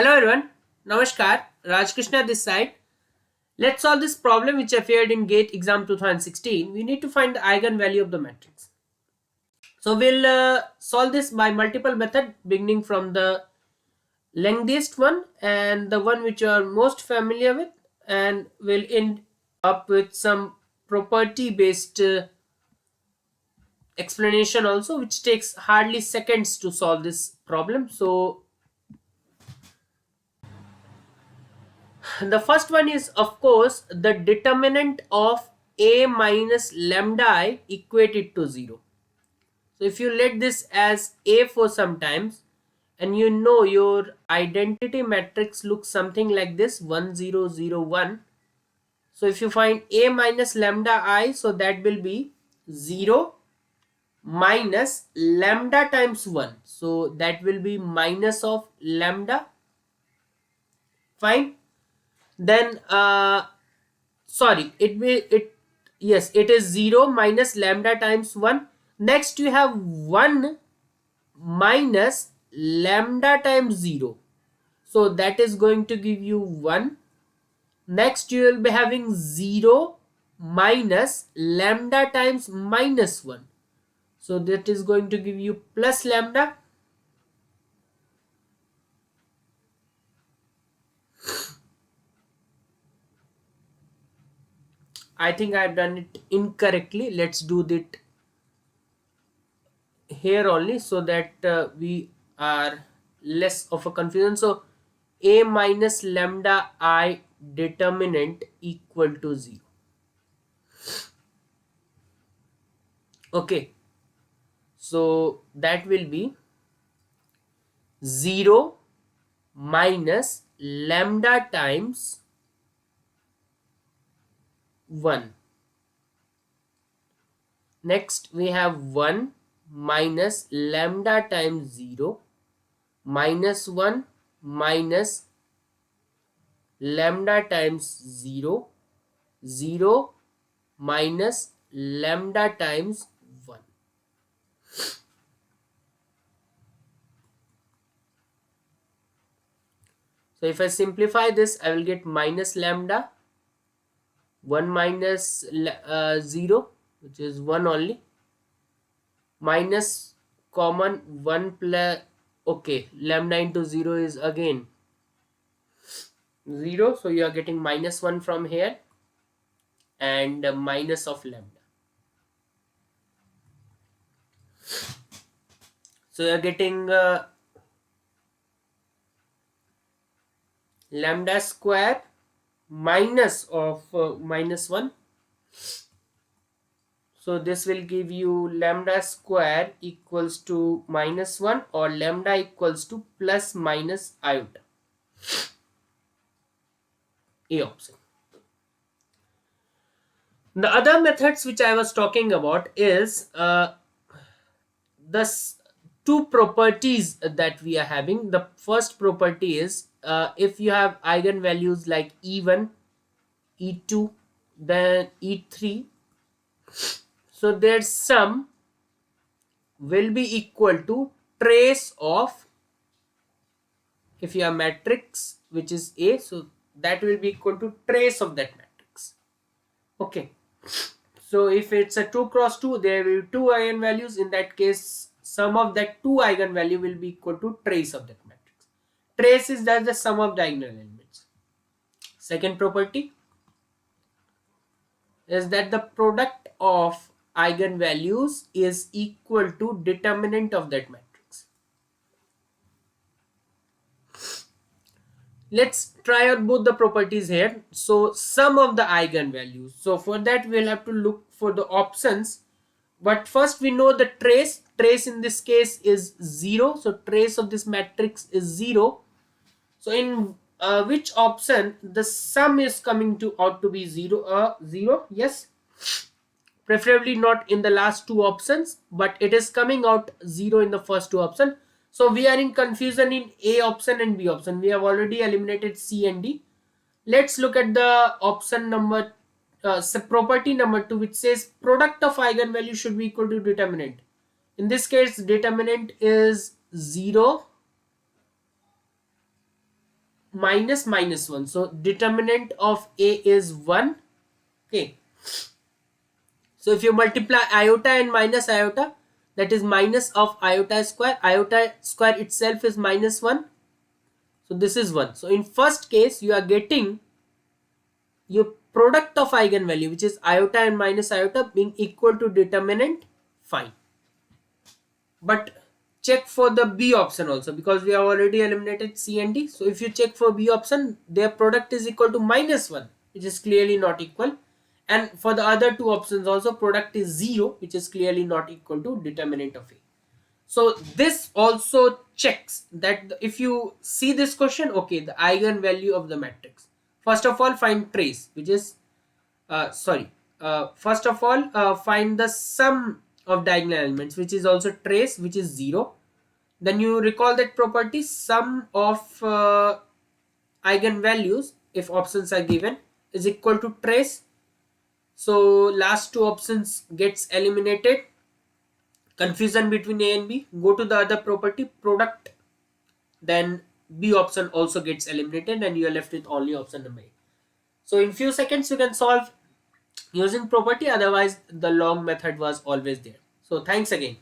Hello everyone, Namaskar, Raj Krishna this side. Let's solve this problem which appeared in GATE exam 2016. We need to find the eigenvalue of the matrix. So we'll solve this by multiple method beginning from the lengthiest one and the one which you are most familiar with, and we'll end up with some property based explanation also, which takes hardly seconds to solve this problem. So the first one is, of course, the determinant of a minus lambda I equated to 0. So if you let this as a for some times, and you know your identity matrix looks something like this 1 0 0 1. So if you find a minus lambda I, so that will be 0 minus lambda times 1. So that will be minus of lambda. Fine. Then sorry, it yes, it is 0 minus lambda times 1. Next you have 1 minus lambda times 0, so that is going to give you 1. Next you will be having 0 minus lambda times minus 1, so that is going to give you plus lambda. I think I have done it incorrectly. Let's do that here only, so that we are less of a confusion. So a minus lambda I determinant equal to 0. Okay, so that will be 0 minus lambda times 1. Next we have 1 minus lambda times 0 minus 1 minus lambda times 0, 0 minus lambda times 1. So if I simplify this, I will get minus lambda, 1 minus 0, which is 1 only, minus common 1 plus, okay, lambda into 0 is again 0, so you are getting minus 1 from here, and minus of lambda. So you are getting lambda square minus of minus 1. So this will give you lambda square equals to minus 1, or lambda equals to plus minus iota. A option. The other methods which I was talking about is the two properties that we are having. The first property is if you have eigenvalues like E1, E2, then E3, so their sum will be equal to trace of, if you have matrix which is A, so that will be equal to trace of that matrix. Okay, so if it's a 2 cross 2, there will be 2 eigenvalues. In that case, sum of that 2 eigenvalue will be equal to trace of that matrix. Trace is that the sum of diagonal elements. Second property is that the product of eigenvalues is equal to determinant of that matrix. Let's try out both the properties here. So sum of the eigenvalues. So for that we'll have to look for the options. But first we know the trace. Trace in this case is 0. So trace of this matrix is 0. So in which option the sum is coming to out to be 0? 0, yes. Preferably not in the last two options, but it is coming out 0 in the first two options. So we are in confusion in A option and B option. We have already eliminated C and D. Let's look at the option number, property number 2, which says product of eigenvalue should be equal to determinant. In this case, determinant is 0 minus minus 1. So determinant of A is 1. Okay. So if you multiply iota and minus iota, that is minus of iota square. Iota square itself is minus 1. So this is 1. So in first case, you are getting your product of eigenvalue, which is iota and minus iota, being equal to determinant. Fine. But check for the B option also, because we have already eliminated C and D. So if you check for B option, their product is equal to minus 1, which is clearly not equal. And for the other two options also, product is 0, which is clearly not equal to determinant of A. So this also checks that if you see this question, okay, the eigenvalue of the matrix. First of all, find trace, which is first of all, find the sum of diagonal elements, which is also trace, which is 0. Then you recall that property, sum of eigenvalues, if options are given, is equal to trace. So last two options gets eliminated. Confusion between A and B. Go to the other property, product. Then B option also gets eliminated, and you are left with only option number A. So in few seconds you can solve using property, otherwise the long method was always there. So thanks again.